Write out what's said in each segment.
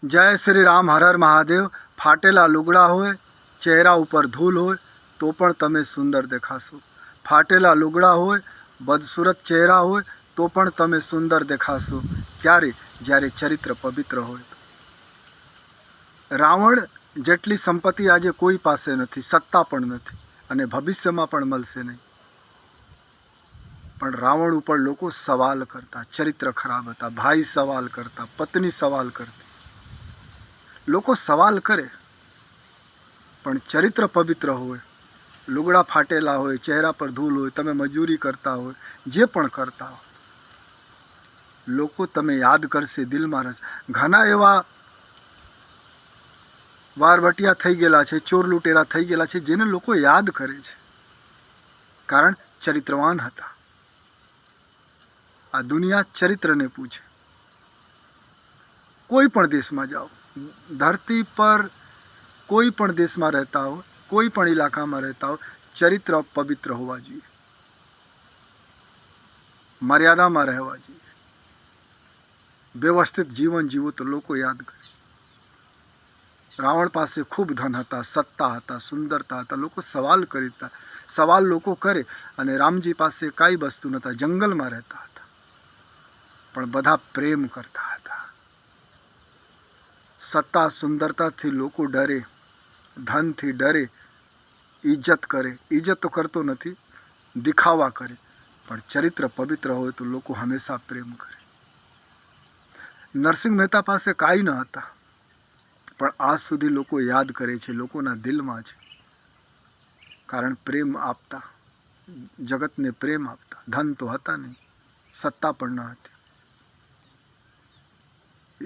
जय श्री राम, हर हर महादेव। फाटेला लुगड़ा होय, चेहरा ઉપર ધૂલ હોય તો પણ તમે સુંદર દેખાશો। ફાટેલા લુગડા હોય, બદસુરત ચહેરા હોય તો પણ તમે સુંદર દેખાશો। ક્યારે? જ્યારે ચરિત્ર પવિત્ર હોય। રાવણ જેટલી સંપત્તિ આજે કોઈ પાસે નથી, સત્તા પણ નથી અને ભવિષ્યમાં પણ મળશે નહીં, પણ રાવણ ઉપર લોકો સવાલ કરતા, ચરિત્ર ખરાબ હતા, ભાઈ સવાલ કરતા, પત્ની સવાલ કરતી। લોકો સવાલ કરે પણ ચરિત્ર પવિત્ર હોય, લુગડા ફાટેલા હોય, ચહેરા પર ધૂલ હોય, તમે મજૂરી કરતા હોય, જે પણ કરતા હોય, લોકો તમે યાદ કરશે, દિલમાં રહેશે। ઘણા એવા વારવટિયા થઈ ગયેલા છે, ચોર લૂંટેરા થઈ ગયેલા છે, જેને લોકો યાદ કરે છે, કારણ ચરિત્રવાન હતા। આ દુનિયા ચરિત્રને પૂછે। કોઈ પણ દેશમાં જાઓ, ધરતી પર કોઈ પણ દેશમાં રહેતા હો, કોઈ પણ ઇલાકામાં રહેતા હો, ચરિત્ર પવિત્ર હોવા જોઈએ, મર્યાદામાં રહેવા જોઈએ, વ્યવસ્થિત જીવન જીવો તો લોકો યાદ કરે। રાવણ પાસે ખૂબ ધન હતા, સત્તા હતા, સુંદરતા હતા, લોકો સવાલ કરતા, સવાલ લોકો કરે, અને રામજી પાસે કાંઈ વસ્તુ નહોતા, જંગલમાં રહેતા હતા, પણ બધા પ્રેમ કરતા હતા। સત્તા સુંદરતાથી લોકો ડરે, ધનથી ડરે, ઇજ્જત કરે, ઇજ્જત તો કરતો નથી, દિખાવા કરે, પણ ચરિત્ર પવિત્ર હોય તો લોકો હંમેશા પ્રેમ કરે। નરસિંહ મહેતા પાસે કાંઈ ન હતા, પણ આજ સુધી લોકો યાદ કરે છે, લોકોના દિલમાં છે, કારણ પ્રેમ આપતા, જગતને પ્રેમ આપતા। ધન તો હતા નહીં, સત્તા પણ ન હતી।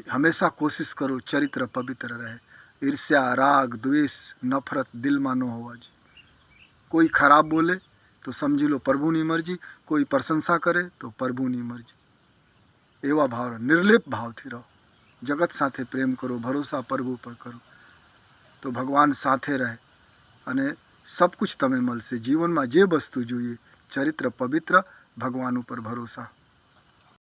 હંમેશા કોશિશ કરો ચરિત્ર પવિત્ર રહે। ઈર્ષ્યા, રાગ, દ્વેષ, નફરત દિલમાં ન હોવા જોઈએ। કોઈ ખરાબ બોલે તો સમજી લો પ્રભુની મરજી, કોઈ પ્રશંસા કરે તો પ્રભુની મરજી। એવા ભાવ, નિર્લેપ ભાવથી રહો, જગત સાથે પ્રેમ કરો, ભરોસા પ્રભુ પર કરો, તો ભગવાન સાથે રહે અને સબ કુછ તમે મળશે। જીવનમાં જે વસ્તુ જોઈએ, ચરિત્ર પવિત્ર, ભગવાન ઉપર ભરોસા।